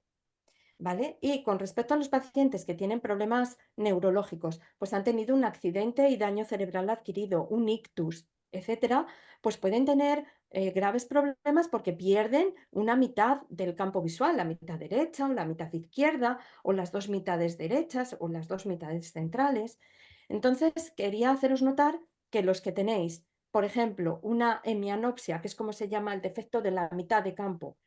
¿vale? Y con respecto a los pacientes que tienen problemas neurológicos, pues han tenido un accidente y daño cerebral adquirido, un ictus, etcétera, pues pueden tener graves problemas porque pierden una mitad del campo visual, la mitad derecha o la mitad izquierda, o las dos mitades derechas o las dos mitades centrales. Entonces, quería haceros notar que los que tenéis, por ejemplo, una hemianopsia, que es como se llama el defecto de la mitad de campo,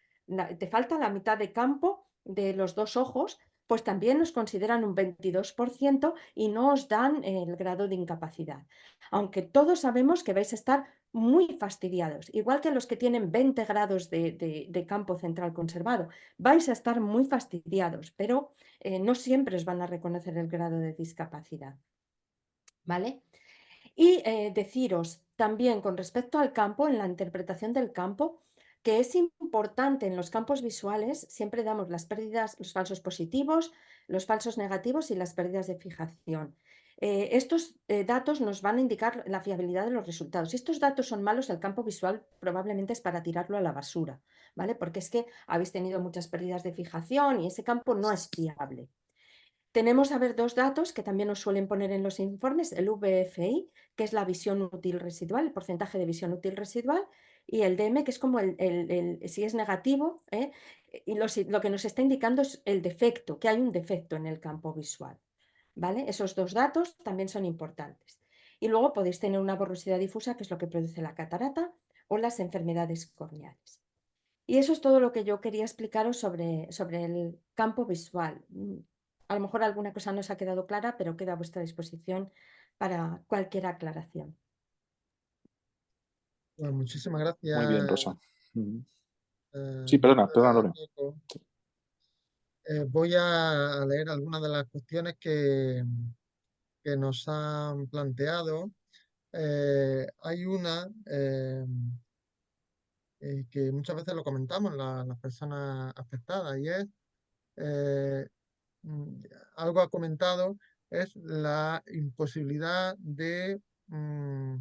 te falta la mitad de campo de los dos ojos, pues también os consideran un 22% y no os dan el grado de incapacidad. Aunque todos sabemos que vais a estar muy fastidiados, igual que los que tienen 20 grados de campo central conservado, vais a estar muy fastidiados, pero no siempre os van a reconocer el grado de discapacidad, ¿vale? Y deciros también con respecto al campo, en la interpretación del campo, que es importante en los campos visuales, siempre damos las pérdidas, los falsos positivos, los falsos negativos y las pérdidas de fijación. Estos datos nos van a indicar la fiabilidad de los resultados. Si estos datos son malos, el campo visual probablemente es para tirarlo a la basura, ¿vale? Porque es que habéis tenido muchas pérdidas de fijación y ese campo no es fiable. Tenemos a ver dos datos que también nos suelen poner en los informes, el VFI, que es la visión útil residual, el porcentaje de visión útil residual, y el DM, que es como si es negativo, lo que nos está indicando es el defecto, que hay un defecto en el campo visual, ¿vale? Esos dos datos también son importantes. Y luego podéis tener una borrosidad difusa, que es lo que produce la catarata o las enfermedades corneales. Y eso es todo lo que yo quería explicaros sobre el campo visual. A lo mejor alguna cosa no os ha quedado clara, pero queda a vuestra disposición para cualquier aclaración. Pues muchísimas Muy bien, gracias, Rosa. Sí, perdona, doctora Lorena. Coco. Voy a leer algunas de las cuestiones que nos han planteado. Hay una que muchas veces lo comentamos las personas afectadas y es eh, mm, algo ha comentado, es la imposibilidad mm,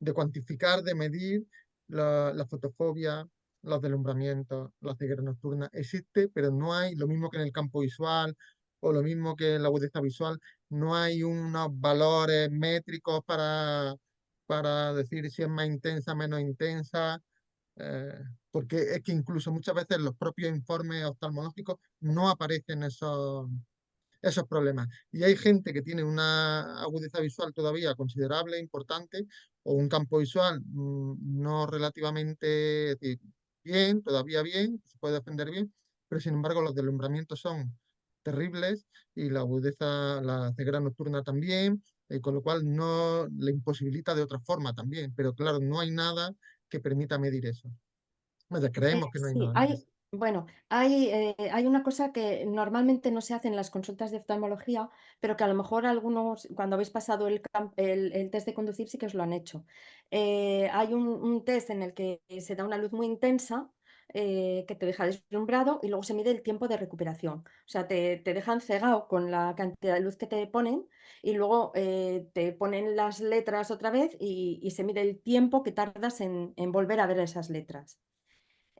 de cuantificar, de medir la fotofobia, los deslumbramientos, la ceguera nocturna. Existe, pero no hay lo mismo que en el campo visual o lo mismo que en la agudeza visual. No hay unos valores métricos para decir si es más intensa, menos intensa. eh, Porque es que incluso muchas veces en los propios informes oftalmológicos no aparecen esos problemas. Y hay gente que tiene una agudeza visual todavía considerable, importante, o un campo visual no relativamente, es decir, bien, todavía bien, se puede defender bien, pero sin embargo los deslumbramientos son terribles y la agudeza, la ceguera nocturna también, con lo cual no le imposibilita de otra forma también. Pero claro, no hay nada que permita medir eso. Vaya, creemos que no hay Sí, nada. bueno, hay una cosa que normalmente no se hace en las consultas de oftalmología, pero que a lo mejor algunos, cuando habéis pasado el test de conducir, sí que os lo han hecho. Hay un test en el que se da una luz muy intensa, que te deja deslumbrado, y luego se mide el tiempo de recuperación. O sea, te dejan cegado con la cantidad de luz que te ponen y luego te ponen las letras otra vez y se mide el tiempo que tardas en volver a ver esas letras.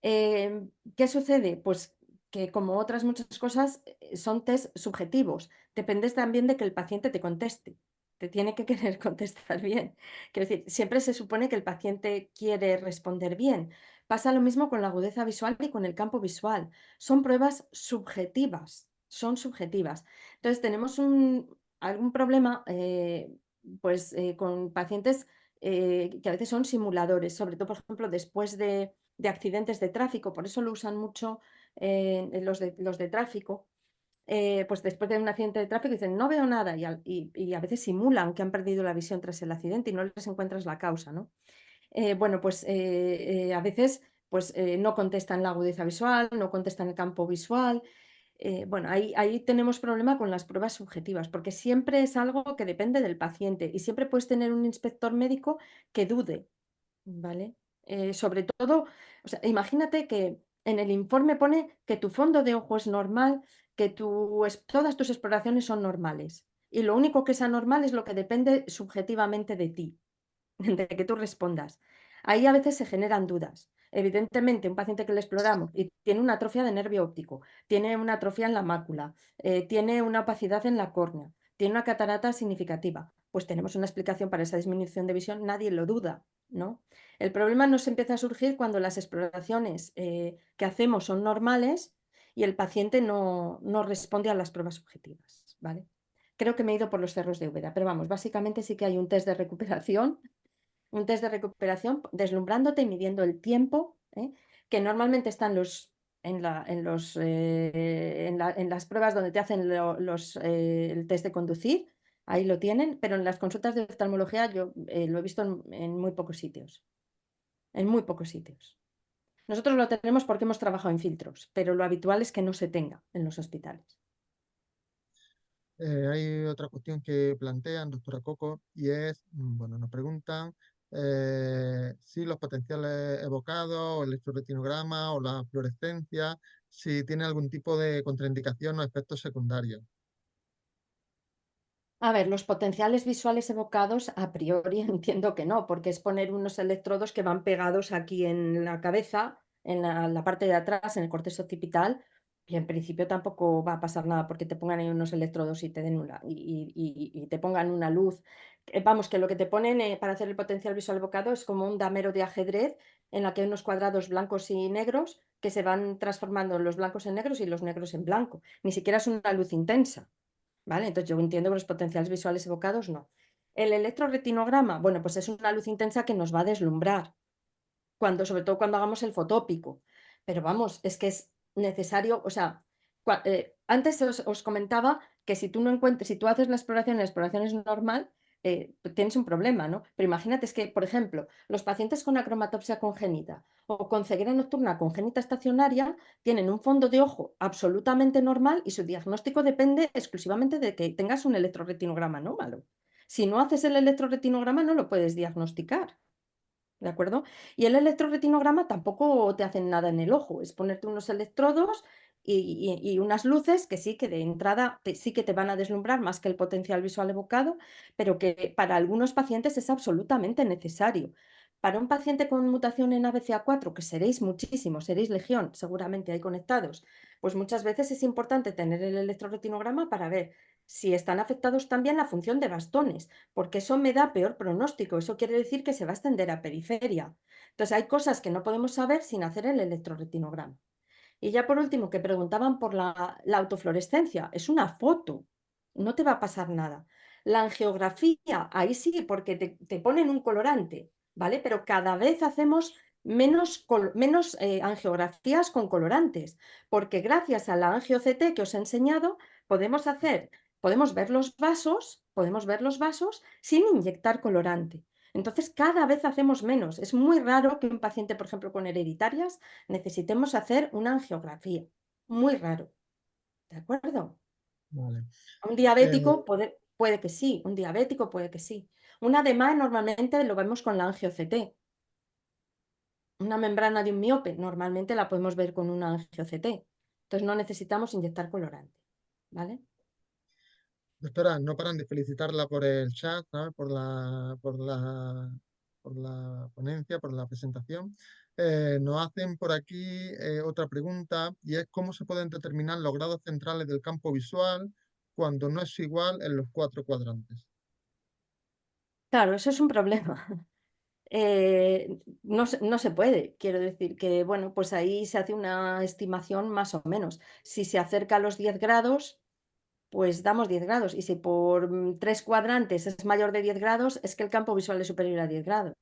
¿Qué sucede? Pues que como otras muchas cosas son test subjetivos. Dependes también de que el paciente te conteste. Te tiene que querer contestar bien. Quiero decir, siempre se supone que el paciente quiere responder bien. Pasa lo mismo con la agudeza visual y con el campo visual. Son pruebas subjetivas, son subjetivas. Entonces tenemos algún problema con pacientes que a veces son simuladores, sobre todo, por ejemplo, después de accidentes de tráfico, por eso lo usan mucho los de tráfico. Pues después de un accidente de tráfico dicen no veo nada y a veces simulan que han perdido la visión tras el accidente y no les encuentras la causa, ¿no? Bueno, pues a veces pues, no contestan la agudeza visual, no contestan el campo visual. Bueno, ahí tenemos problema con las pruebas subjetivas, porque siempre es algo que depende del paciente y siempre puedes tener un inspector médico que dude, ¿vale? Sobre todo, o sea, imagínate que en el informe pone que tu fondo de ojo es normal, que todas tus exploraciones son normales. Y lo único que es anormal es lo que depende subjetivamente de ti, de que tú respondas. Ahí a veces se generan dudas. Evidentemente, un paciente que le exploramos y tiene una atrofia de nervio óptico, tiene una atrofia en la mácula, tiene una opacidad en la córnea, tiene una catarata significativa, pues tenemos una explicación para esa disminución de visión, nadie lo duda, ¿no? El problema nos empieza a surgir cuando las exploraciones que hacemos son normales y el paciente no responde a las pruebas subjetivas, ¿vale? Creo que me he ido por los cerros de Úbeda, pero vamos, básicamente sí que hay un test de recuperación deslumbrándote y midiendo el tiempo, que normalmente están en las pruebas donde te hacen el test de conducir, ahí lo tienen, pero en las consultas de oftalmología yo lo he visto en muy pocos sitios, en muy pocos sitios. Nosotros lo tenemos porque hemos trabajado en filtros, pero lo habitual es que no se tenga en los hospitales. Hay otra cuestión que plantean, doctora Coco, y es, bueno, nos preguntan si los potenciales evocados, o el electroretinograma o la fluorescencia, si tiene algún tipo de contraindicación o efectos secundarios. A ver, los potenciales visuales evocados a priori entiendo que no, porque es poner unos electrodos que van pegados aquí en la cabeza, en la parte de atrás, en el corteza occipital, y en principio tampoco va a pasar nada porque te pongan ahí unos electrodos y te den y te pongan una luz Vamos, que lo que te ponen para hacer el potencial visual evocado es como un damero de ajedrez en la que hay unos cuadrados blancos y negros que se van transformando los blancos en negros y los negros en blanco. Ni siquiera es una luz intensa, ¿vale? Entonces yo entiendo que los potenciales visuales evocados no. El electroretinograma, bueno, pues es una luz intensa que nos va a deslumbrar, sobre todo cuando hagamos el fotópico. Pero vamos, es que es necesario, o sea, antes os comentaba que si tú no encuentras, si tú haces la exploración y la exploración es normal, tienes un problema, ¿no? Pero imagínate, es que, por ejemplo, los pacientes con acromatopsia congénita o con ceguera nocturna congénita estacionaria tienen un fondo de ojo absolutamente normal y su diagnóstico depende exclusivamente de que tengas un electroretinograma anómalo. Si no haces el electroretinograma no lo puedes diagnosticar. ¿De acuerdo? Y el electroretinograma tampoco te hacen nada en el ojo, es ponerte unos electrodos y unas luces que sí que de entrada sí que te van a deslumbrar más que el potencial visual evocado, pero que para algunos pacientes es absolutamente necesario. Para un paciente con mutación en ABCA4, que seréis muchísimos, seréis legión, seguramente ahí conectados, pues muchas veces es importante tener el electroretinograma para ver si están afectados también la función de bastones, porque eso me da peor pronóstico, eso quiere decir que se va a extender a periferia. Entonces hay cosas que no podemos saber sin hacer el electroretinograma. Y ya por último, que preguntaban por la autofluorescencia, es una foto, no te va a pasar nada. La angiografía, ahí sí, porque te ponen un colorante, ¿vale? Pero cada vez hacemos menos angiografías con colorantes, porque gracias a la angio-CT que os he enseñado, podemos ver los vasos sin inyectar colorante. Entonces, cada vez hacemos menos. Es muy raro que un paciente, por ejemplo, con hereditarias, necesitemos hacer una angiografía. Muy raro. ¿De acuerdo? Vale. Un diabético puede que sí, un diabético puede que sí. Un además normalmente lo vemos con la angio-CT. Una membrana de un miope normalmente la podemos ver con una angio-CT. Entonces no necesitamos inyectar colorante. ¿Vale? Doctora, no paran de felicitarla por el chat, ¿sabes? Por la ponencia, por la presentación. Nos hacen por aquí otra pregunta y es cómo se pueden determinar los grados centrales del campo visual cuando no es igual en los 4 cuadrantes. Claro, eso es un problema. No se puede, quiero decir que, bueno, pues ahí se hace una estimación más o menos. Si se acerca a los 10 grados, pues damos 10 grados. Y si por 3 cuadrantes es mayor de 10 grados, es que el campo visual es superior a 10 grados.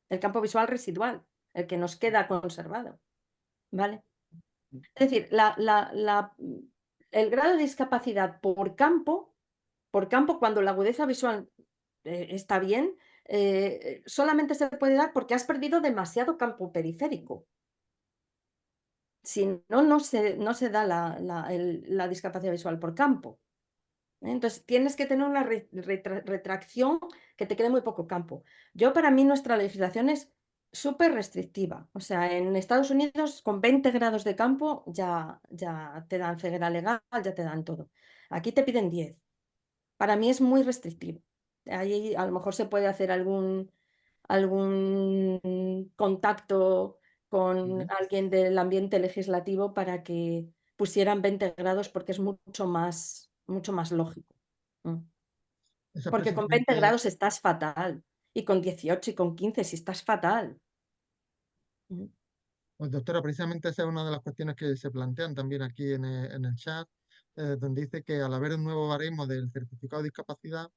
El campo visual residual, el que nos queda conservado. ¿Vale? Es decir, el grado de discapacidad por campo, cuando la agudeza visual está bien, solamente se puede dar porque has perdido demasiado campo periférico. Si no, no se da la discapacidad visual por campo. Entonces, tienes que tener una retracción que te quede muy poco campo. Para mí, nuestra legislación es súper restrictiva. O sea, en Estados Unidos, con 20 grados de campo, ya te dan ceguera legal, ya te dan todo. Aquí te piden 10. Para mí es muy restrictivo. Ahí a lo mejor se puede hacer algún contacto con alguien del ambiente legislativo para que pusieran 20 grados porque es mucho más lógico. Esa es Porque con 20 precisamente, grados estás fatal y con 18 y con 15 si estás fatal. pues doctora, precisamente esa es una de las cuestiones que se plantean también aquí en el chat, donde dice que al haber un nuevo baremo del certificado de discapacidad,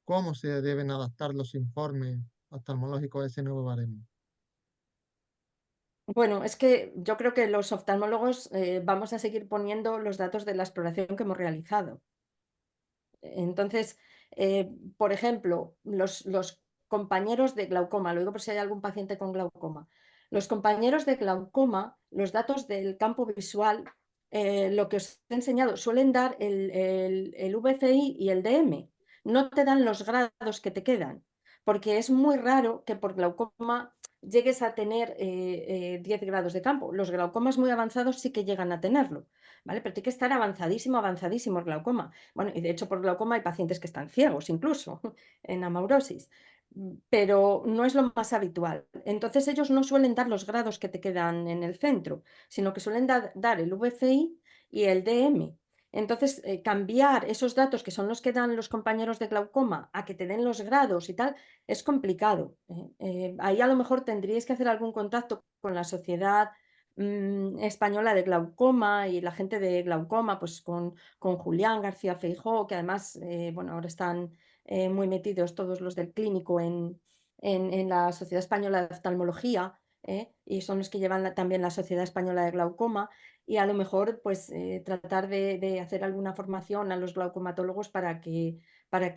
¿cómo se deben adaptar los informes oftalmológicos a ese nuevo baremo? Bueno, es que yo creo que los oftalmólogos vamos a seguir poniendo los datos de la exploración que hemos realizado. Entonces, por ejemplo, los compañeros de glaucoma, lo digo por si hay algún paciente con glaucoma, los compañeros de glaucoma, los datos del campo visual, lo que os he enseñado, suelen dar el VCI y el DM, no te dan los grados que te quedan, porque es muy raro que por glaucoma llegues a tener 10 grados de campo. Los glaucomas muy avanzados sí que llegan a tenerlo, ¿vale? Pero tiene que estar avanzadísimo el glaucoma. Bueno, y de hecho por glaucoma hay pacientes que están ciegos incluso en amaurosis, pero no es lo más habitual. Entonces ellos no suelen dar los grados que te quedan en el centro, sino que suelen dar el VCI y el DM. Entonces, cambiar esos datos que son los que dan los compañeros de glaucoma a que te den los grados y tal, es complicado. Ahí a lo mejor tendríais que hacer algún contacto con la Sociedad Española de Glaucoma y la gente de glaucoma, pues con Julián García Feijóo, que además, bueno, ahora están muy metidos todos los del clínico en la Sociedad Española de Oftalmología, y son los que llevan también la Sociedad Española de Glaucoma, y a lo mejor pues tratar de hacer alguna formación a los glaucomatólogos para que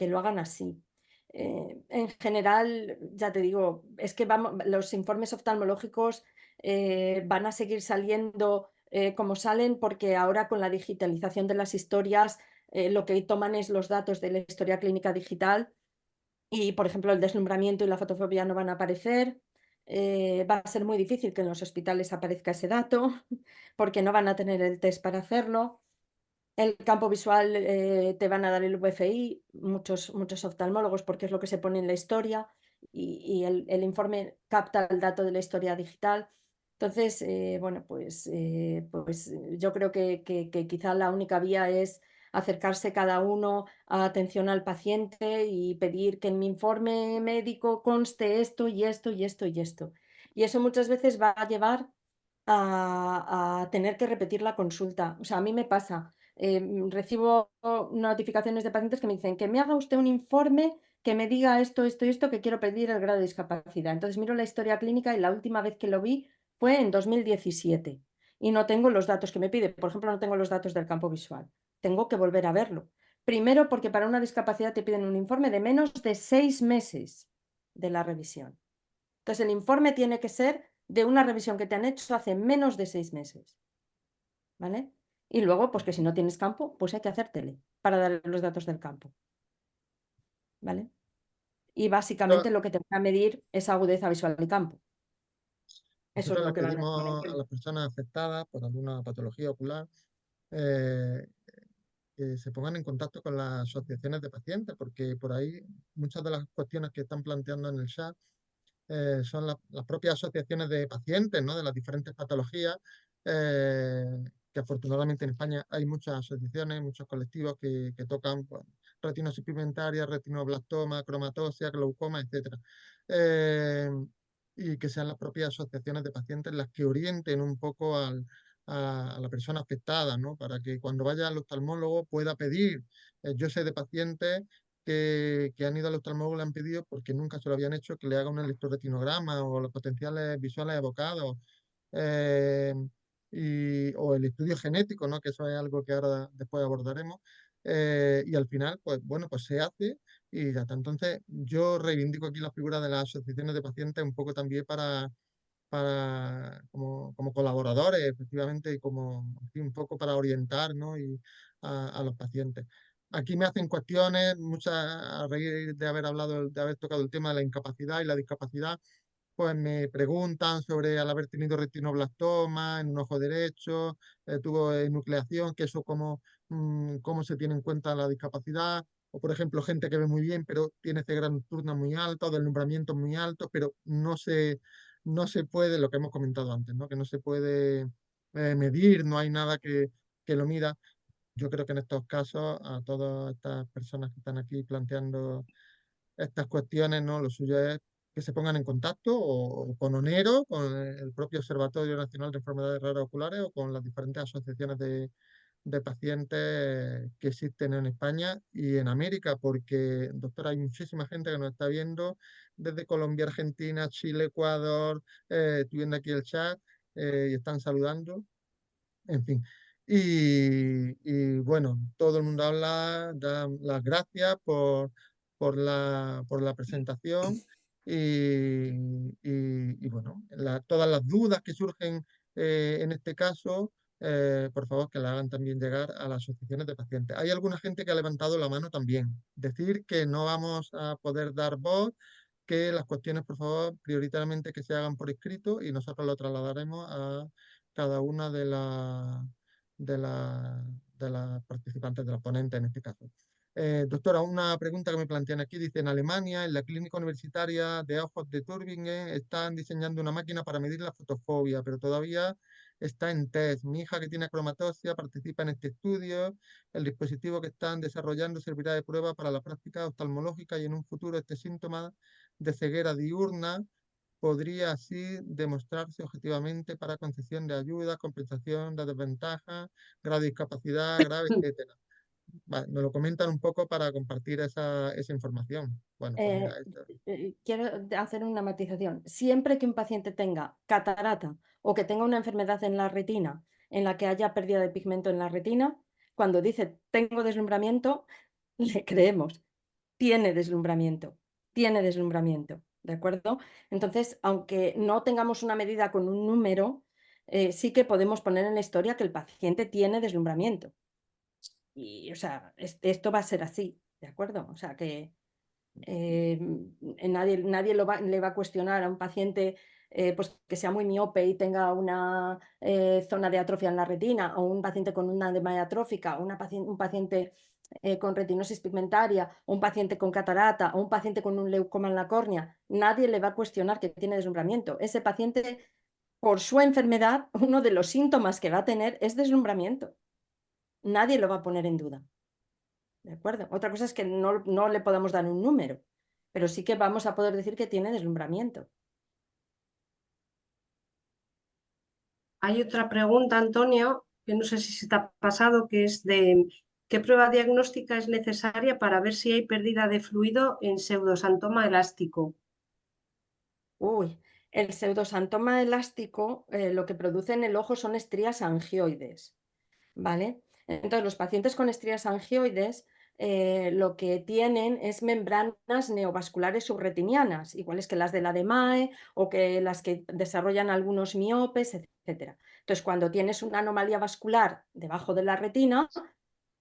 lo hagan así. En general, ya te digo, es que los informes oftalmológicos van a seguir saliendo como salen, porque ahora con la digitalización de las historias lo que toman es los datos de la historia clínica digital y, por ejemplo, el deslumbramiento y la fotofobia no van a aparecer. Va a ser muy difícil que en los hospitales aparezca ese dato porque no van a tener el test para hacerlo. El campo visual te van a dar el VFI, muchos oftalmólogos, porque es lo que se pone en la historia y el informe capta el dato de la historia digital. Entonces, bueno, pues yo creo que quizá la única vía es acercarse cada uno a atención al paciente y pedir que en mi informe médico conste esto y esto y esto y esto. Y eso muchas veces va a llevar a tener que repetir la consulta. O sea, a mí me pasa. Recibo notificaciones de pacientes que me dicen que me haga usted un informe que me diga esto, esto y esto, que quiero pedir el grado de discapacidad. Entonces miro la historia clínica y la última vez que lo vi fue en 2017 y no tengo los datos que me pide. Por ejemplo, no tengo los datos del campo visual. Tengo que volver a verlo. Primero, porque para una discapacidad te piden un informe de menos de 6 meses de la revisión. Entonces, el informe tiene que ser de una revisión que te han hecho hace menos de 6 meses. ¿Vale? Y luego, pues que si no tienes campo, pues hay que hacer tele para dar los datos del campo. ¿Vale? Y básicamente lo que te van a medir es agudeza visual de campo. Eso es Nosotros lo les que van a pedimos a medir. las personas afectadas por alguna patología ocular eh, que se pongan en contacto con las asociaciones de pacientes, porque por ahí muchas de las cuestiones que están planteando en el chat son las propias asociaciones de pacientes, ¿no? De las diferentes patologías, eh, que afortunadamente en España hay muchas asociaciones, muchos colectivos que tocan pues, retinosis pigmentaria, retinoblastoma, cromatosia, glaucoma, etcétera. Y que sean las propias asociaciones de pacientes las que orienten un poco a la persona afectada, ¿no? Para que cuando vaya al oftalmólogo pueda pedir. Yo sé de pacientes que han ido al oftalmólogo y le han pedido, porque nunca se lo habían hecho, que le haga un electroretinograma o los potenciales visuales evocados, eh, o el estudio genético, ¿no? Que eso es algo que ahora después abordaremos. Y al final, pues bueno, pues se hace y ya está. Entonces, yo reivindico aquí la figura de las asociaciones de pacientes un poco también como colaboradores, efectivamente, y como en fin, un poco para orientar, ¿no? Y a los pacientes. Aquí me hacen cuestiones, muchas a raíz de haber hablado, de haber tocado el tema de la incapacidad y la discapacidad, pues me preguntan sobre al haber tenido retinoblastoma en un ojo derecho, tuvo enucleación, que eso cómo se tiene en cuenta la discapacidad, o por ejemplo gente que ve muy bien pero tiene ceguera nocturna muy alta o deslumbramiento muy alto, pero no se puede, lo que hemos comentado antes, ¿no? Que no se puede medir, no hay nada que lo mida. Yo creo que en estos casos, a todas estas personas que están aquí planteando estas cuestiones, ¿no? Lo suyo es que se pongan en contacto o con ONERO, con el propio Observatorio Nacional de Enfermedades Raras Oculares o con las diferentes asociaciones de pacientes que existen en España y en América, porque, doctora, hay muchísima gente que nos está viendo desde Colombia, Argentina, Chile, Ecuador, estoy viendo aquí el chat y están saludando. En fin. Y bueno, todo el mundo da las gracias por la presentación y bueno, todas las dudas que surgen en este caso, por favor que la hagan también llegar a las asociaciones de pacientes. Hay alguna gente que ha levantado la mano también. Decir que no vamos a poder dar voz, que las cuestiones, por favor, prioritariamente que se hagan por escrito y nosotros lo trasladaremos a cada una de las participantes, de las ponentes en este caso. Doctora, una pregunta que me plantean aquí. Dice, en Alemania, en la clínica universitaria de ojos de Tübingen, están diseñando una máquina para medir la fotofobia, pero todavía está en test. Mi hija, que tiene cromatopsia, participa en este estudio. El dispositivo que están desarrollando servirá de prueba para la práctica oftalmológica y en un futuro este síntoma de ceguera diurna podría así demostrarse objetivamente para concesión de ayuda, compensación de desventajas, grado de discapacidad grave, etcétera. Vale, me lo comentan un poco para compartir esa información. Bueno, pues mira, esto. Quiero hacer una matización. Siempre que un paciente tenga catarata o que tenga una enfermedad en la retina en la que haya pérdida de pigmento en la retina, cuando dice tengo deslumbramiento, le creemos. Tiene deslumbramiento, ¿de acuerdo? Entonces, aunque no tengamos una medida con un número, sí que podemos poner en la historia que el paciente tiene deslumbramiento. Y, o sea, esto va a ser así, ¿de acuerdo? O sea, que nadie le va a cuestionar a un paciente pues, que sea muy miope y tenga una zona de atrofia en la retina, o un paciente con una edema atrófica, un paciente con retinosis pigmentaria, o un paciente con catarata, o un paciente con un leucoma en la córnea. Nadie le va a cuestionar que tiene deslumbramiento. Ese paciente, por su enfermedad, uno de los síntomas que va a tener es deslumbramiento. Nadie lo va a poner en duda. ¿De acuerdo? Otra cosa es que no le podamos dar un número, pero sí que vamos a poder decir que tiene deslumbramiento. Hay otra pregunta, Antonio, que no sé si se te ha pasado, que es de ¿qué prueba diagnóstica es necesaria para ver si hay pérdida de fluido en pseudosantoma elástico? Uy, el pseudosantoma elástico lo que produce en el ojo son estrías angioides, ¿vale? Entonces, los pacientes con estrías angioides lo que tienen es membranas neovasculares subretinianas, iguales que las de la DMAE o que las que desarrollan algunos miopes, etc. Entonces, cuando tienes una anomalía vascular debajo de la retina,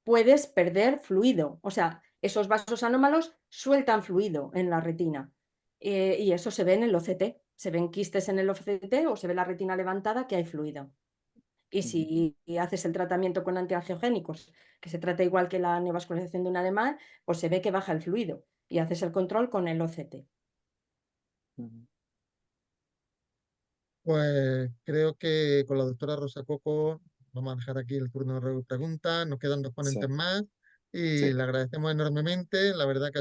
puedes perder fluido. O sea, esos vasos anómalos sueltan fluido en la retina. Y eso se ve en el OCT. Se ven quistes en el OCT o se ve la retina levantada que hay fluido. Y si haces el tratamiento con antiangiogénicos, que se trata igual que la neovascularización de un edema, pues se ve que baja el fluido. Y haces el control con el OCT. Pues creo que con la doctora Rosa Coco vamos a dejar aquí el turno de preguntas. Nos quedan dos Sí, ponentes más y sí. le agradecemos enormemente. La verdad que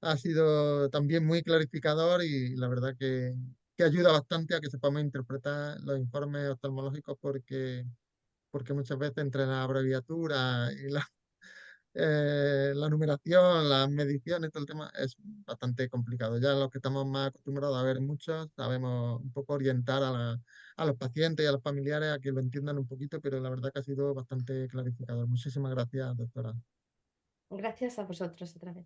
ha sido también muy clarificador y la verdad que ayuda bastante a que sepamos interpretar los informes oftalmológicos porque muchas veces entre la abreviatura y la numeración, las mediciones, todo el tema es bastante complicado. Ya los que estamos más acostumbrados a ver muchos, sabemos un poco orientar a los pacientes y a los familiares a que lo entiendan un poquito, pero la verdad que ha sido bastante clarificador. Muchísimas gracias, doctora. Gracias a vosotros otra vez.